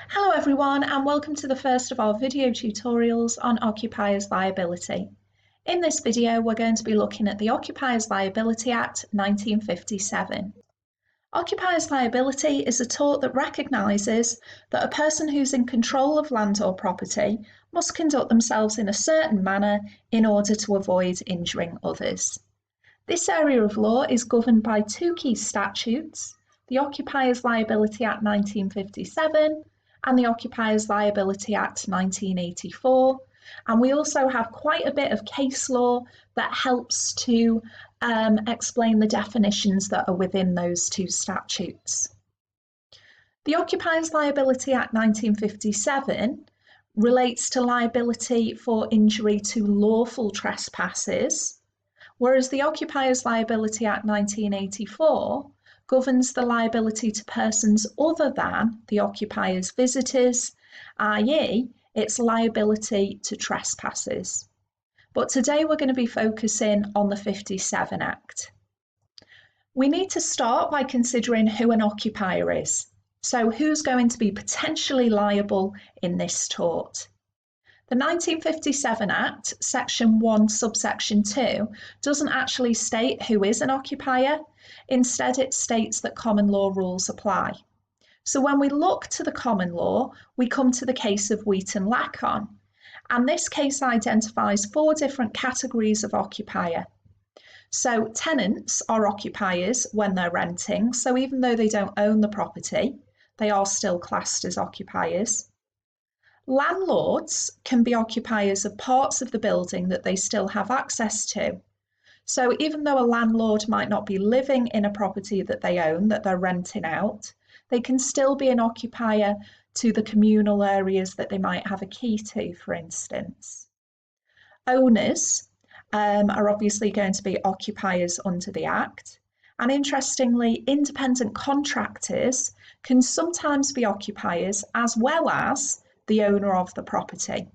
Hello everyone, and welcome to the first of our video tutorials on occupiers liability. In this video we're going to be looking at the Occupiers Liability Act 1957. Occupiers liability is a tort that recognises that a person who's in control of land or property must conduct themselves in a certain manner in order to avoid injuring others. This area of law is governed by two key statutes, the Occupiers Liability Act 1957 and the Occupiers Liability Act 1984, and we also have quite a bit of case law that helps to explain the definitions that are within those two statutes. The Occupiers Liability Act 1957 relates to liability for injury to lawful trespasses, whereas the Occupiers Liability Act 1984 governs the liability to persons other than the occupier's visitors, i.e. its liability to trespasses. But today we're going to be focusing on the 57 Act. We need to start by considering who an occupier is. So who's going to be potentially liable in this tort? The 1957 Act, Section 1, Subsection 2, doesn't actually state who is an occupier. Instead, it states that common law rules apply. So when we look to the common law, we come to the case of Wheaton Lacon, and this case identifies four different categories of occupier. So tenants are occupiers when they're renting, so even though they don't own the property, they are still classed as occupiers. Landlords can be occupiers of parts of the building that they still have access to. So even though a landlord might not be living in a property that they own, that they're renting out, they can still be an occupier to the communal areas that they might have a key to, for instance. Owners are obviously going to be occupiers under the Act. And interestingly, independent contractors can sometimes be occupiers as well as the owner of the property.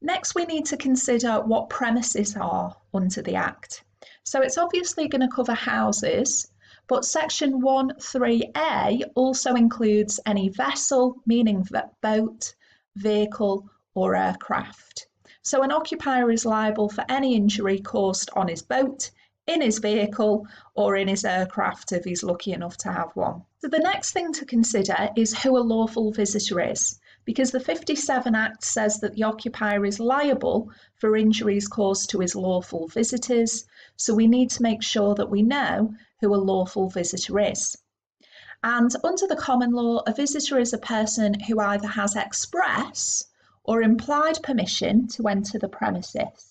Next, we need to consider what premises are under the Act. So it's obviously going to cover houses, but Section 1(3)(a) also includes any vessel, meaning boat, vehicle, or aircraft. So an occupier is liable for any injury caused on his boat, in his vehicle, or in his aircraft if he's lucky enough to have one. So the next thing to consider is who a lawful visitor is, because the 57 Act says that the occupier is liable for injuries caused to his lawful visitors, so we need to make sure that we know who a lawful visitor is. And under the common law, a visitor is a person who either has express or implied permission to enter the premises.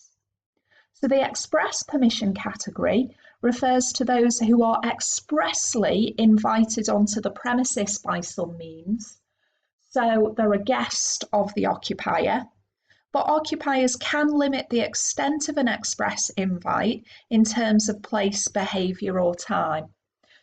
So the express permission category refers to those who are expressly invited onto the premises by some means. So they're a guest of the occupier, but occupiers can limit the extent of an express invite in terms of place, behaviour or time.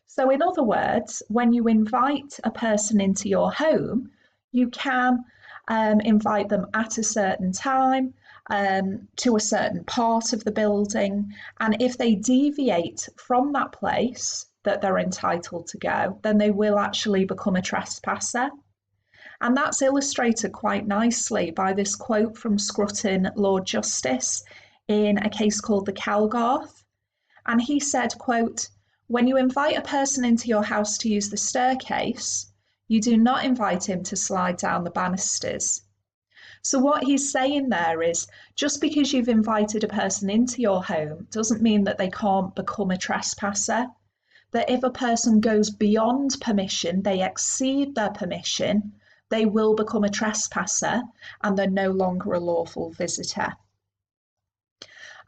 So in other words, when you invite a person into your home, you can invite them at a certain time, to a certain part of the building, and if they deviate from that place that they're entitled to go, then they will actually become a trespasser. And that's illustrated quite nicely by this quote from Scruton Lord Justice in a case called the Calgarth. And he said, quote, "When you invite a person into your house to use the staircase, you do not invite him to slide down the banisters." So what he's saying there is, just because you've invited a person into your home doesn't mean that they can't become a trespasser. That if a person goes beyond permission, they exceed their permission, they will become a trespasser and they're no longer a lawful visitor.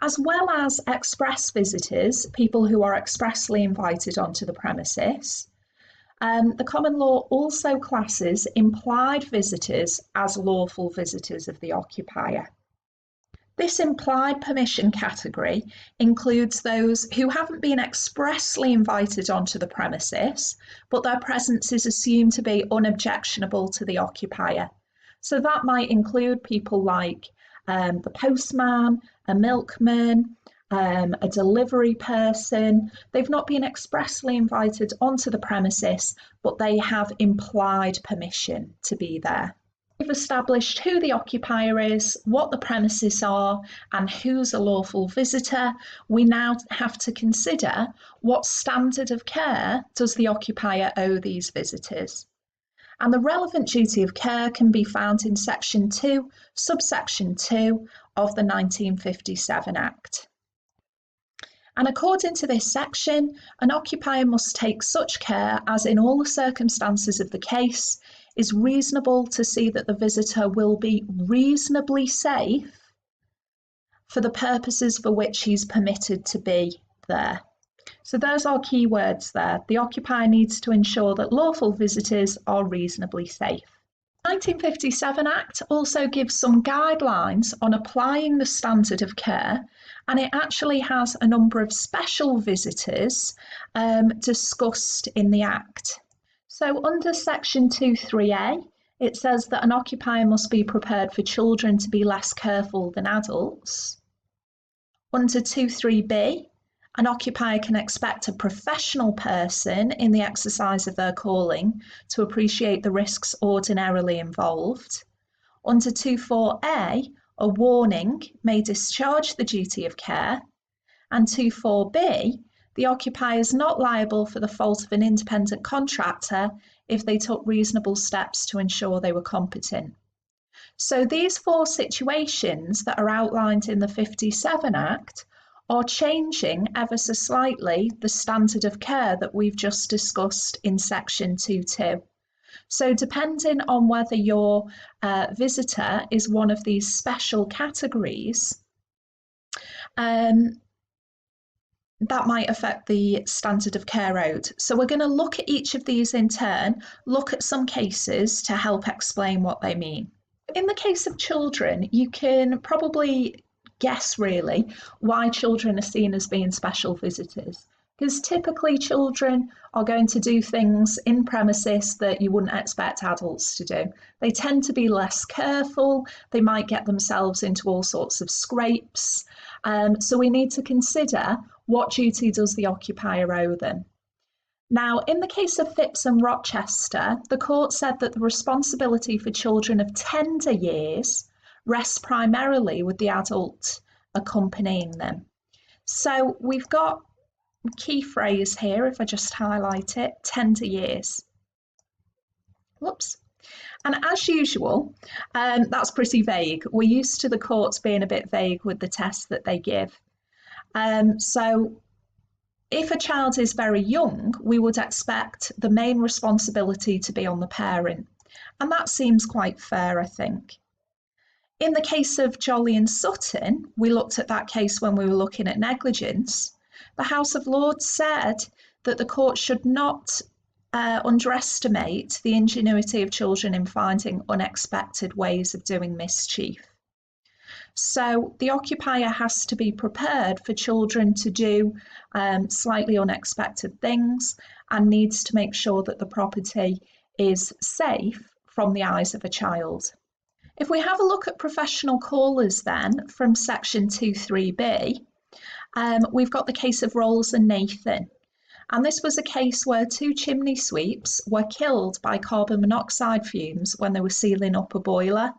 As well as express visitors, people who are expressly invited onto the premises, the common law also classes implied visitors as lawful visitors of the occupier. This implied permission category includes those who haven't been expressly invited onto the premises, but their presence is assumed to be unobjectionable to the occupier. So that might include people like the postman, a milkman, a delivery person. They've not been expressly invited onto the premises, but they have implied permission to be there. We've established who the occupier is, what the premises are, and who's a lawful visitor. We now have to consider what standard of care does the occupier owe these visitors. And the relevant duty of care can be found in Section 2, subsection 2 of the 1957 Act. And according to this section, an occupier must take such care as in all the circumstances of the case is reasonable to see that the visitor will be reasonably safe for the purposes for which he's permitted to be there. So there's our key words there. The occupier needs to ensure that lawful visitors are reasonably safe. The 1957 Act also gives some guidelines on applying the standard of care, and it actually has a number of special visitors discussed in the Act. So under Section 2.3a, it says that an occupier must be prepared for children to be less careful than adults. Under 2.3b, an occupier can expect a professional person in the exercise of their calling to appreciate the risks ordinarily involved. Under 2.4a, a warning may discharge the duty of care. And 2.4b, the occupier is not liable for the fault of an independent contractor if they took reasonable steps to ensure they were competent. So these four situations that are outlined in the 57 Act are changing ever so slightly the standard of care that we've just discussed in Section 2.2. So depending on whether your visitor is one of these special categories, that might affect the standard of care owed. So we're going to look at each of these in turn, look at some cases to help explain what they mean. In the case of children, you can probably guess really why children are seen as being special visitors, because typically children are going to do things in premises that you wouldn't expect adults to do. They tend to be less careful, they might get themselves into all sorts of scrapes, so we need to consider what duty does the occupier owe them. Now, in the case of Phipps and Rochester, the court said that the responsibility for children of tender years rests primarily with the adult accompanying them. So we've got a key phrase here, if I just highlight it, tender years. Whoops. And as usual, that's pretty vague. We're used to the courts being a bit vague with the tests that they give. So if a child is very young, we would expect the main responsibility to be on the parent. And that seems quite fair, I think. In the case of Jolly and Sutton, we looked at that case when we were looking at negligence. The House of Lords said that the court should not underestimate the ingenuity of children in finding unexpected ways of doing mischief. So the occupier has to be prepared for children to do slightly unexpected things and needs to make sure that the property is safe from the eyes of a child. If we have a look at professional callers then from Section 2.3b, we've got the case of Rolls and Nathan. And this was a case where two chimney sweeps were killed by carbon monoxide fumes when they were sealing up a boiler.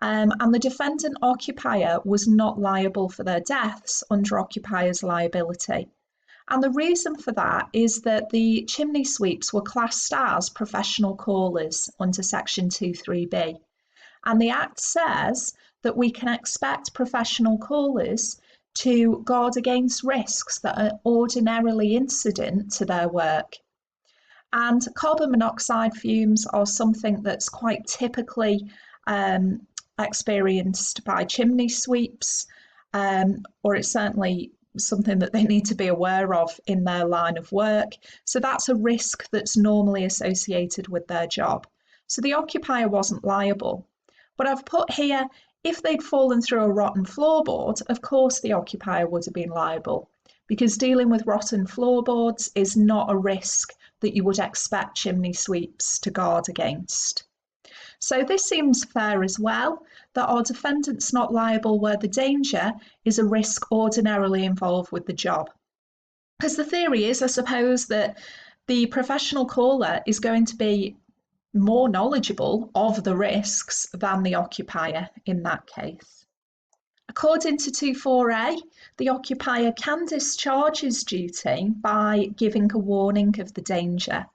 And the defendant occupier was not liable for their deaths under occupier's liability. And the reason for that is that the chimney sweeps were classed as professional callers under Section 2.3b. And the Act says that we can expect professional callers to guard against risks that are ordinarily incident to their work. And carbon monoxide fumes are something that's quite typically experienced by chimney sweeps, or it's certainly something that they need to be aware of in their line of work. So that's a risk that's normally associated with their job. So the occupier wasn't liable. But I've put here, if they'd fallen through a rotten floorboard, of course the occupier would have been liable, because dealing with rotten floorboards is not a risk that you would expect chimney sweeps to guard against. So this seems fair as well, that our defendant's not liable where the danger is a risk ordinarily involved with the job. Because the theory is, I suppose, that the professional caller is going to be more knowledgeable of the risks than the occupier in that case. According to 24A, the occupier can discharge his duty by giving a warning of the danger.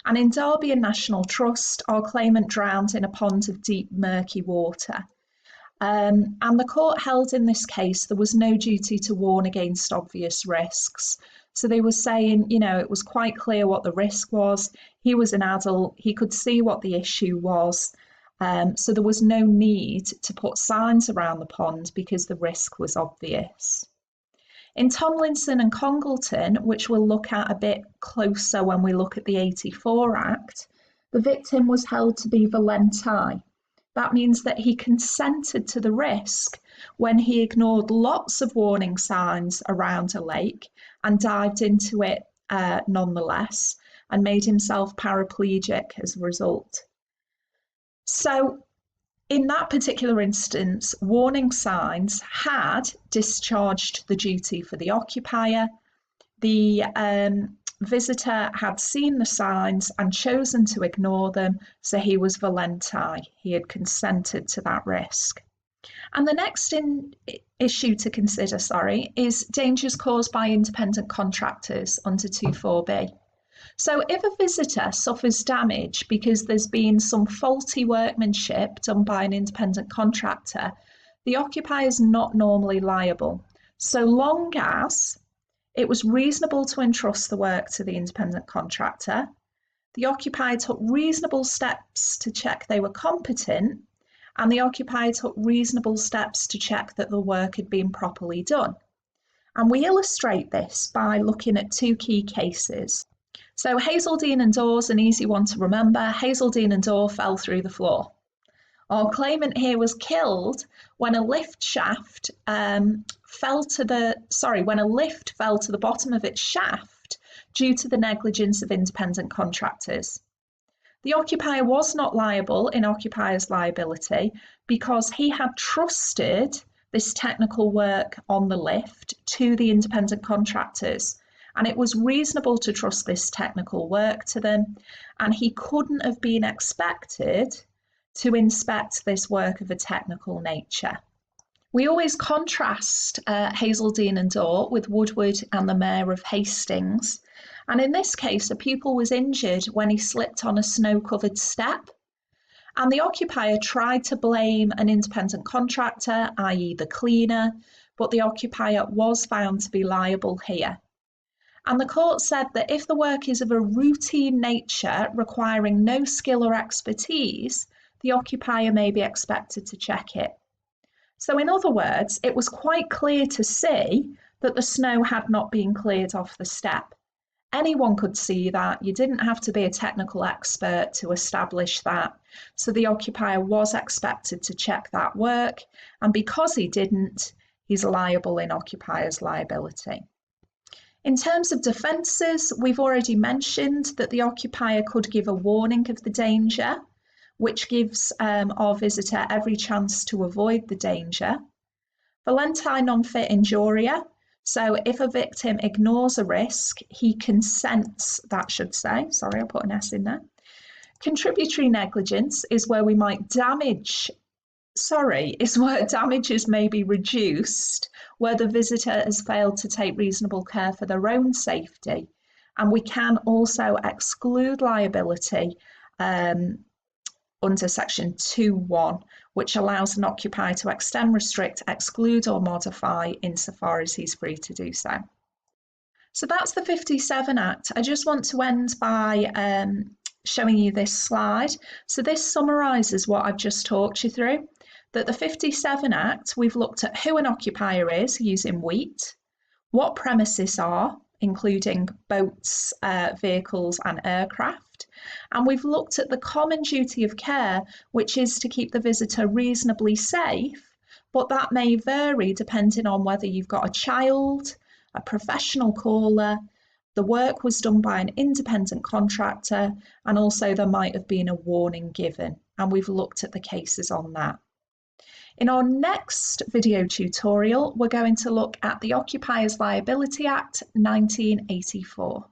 And in Derby and National Trust, our claimant drowned in a pond of deep, murky water. And the court held in this case there was no duty to warn against obvious risks. So they were saying, you know, it was quite clear what the risk was. He was an adult, he could see what the issue was. So there was no need to put signs around the pond because the risk was obvious. In Tomlinson and Congleton, which we'll look at a bit closer when we look at the 84 Act, the victim was held to be volenti. That means that he consented to the risk when he ignored lots of warning signs around a lake and dived into it nonetheless, and made himself paraplegic as a result. So in that particular instance, warning signs had discharged the duty for the occupier. The visitor had seen the signs and chosen to ignore them, so he was volenti. He had consented to that risk. And the next issue to consider, is dangers caused by independent contractors under 24B. So if a visitor suffers damage because there's been some faulty workmanship done by an independent contractor, the occupier is not normally liable, so long as it was reasonable to entrust the work to the independent contractor, the occupier took reasonable steps to check they were competent, and the occupier took reasonable steps to check that the work had been properly done. And we illustrate this by looking at two key cases. So Hazeldine and Dorr's an easy one to remember. Hazeldine and Dorr fell through the floor. Our claimant here was killed when a lift fell to the bottom of its shaft due to the negligence of independent contractors. The occupier was not liable in occupier's liability because he had trusted this technical work on the lift to the independent contractors, and it was reasonable to trust this technical work to them, and he couldn't have been expected to inspect this work of a technical nature. We always contrast Hazeldine and Dorr with Woodward and the Mayor of Hastings, and in this case a pupil was injured when he slipped on a snow-covered step, and the occupier tried to blame an independent contractor, i.e. the cleaner, but the occupier was found to be liable here. And the court said that if the work is of a routine nature requiring no skill or expertise, the occupier may be expected to check it. So in other words, it was quite clear to see that the snow had not been cleared off the step. Anyone could see that. You didn't have to be a technical expert to establish that. So the occupier was expected to check that work, and because he didn't, he's liable in occupier's liability. In terms of defences, we've already mentioned that the occupier could give a warning of the danger, which gives our visitor every chance to avoid the danger. Volenti non-fit injuria, so if a victim ignores a risk, he consents, that should say, sorry, I put an S in there. Contributory negligence is where we might damages may be reduced, where the visitor has failed to take reasonable care for their own safety. And we can also exclude liability under section 2.1, which allows an occupier to extend, restrict, exclude or modify insofar as he's free to do so. So that's the 57 Act. I just want to end by showing you this slide. So this summarises what I've just talked you through, that the 57 Act, we've looked at who an occupier is using WEET, what premises are, including boats, vehicles and aircraft, and we've looked at the common duty of care, which is to keep the visitor reasonably safe, but that may vary depending on whether you've got a child, a professional caller, the work was done by an independent contractor, and also there might have been a warning given. and we've looked at the cases on that. In our next video tutorial, we're going to look at the Occupiers Liability Act 1984.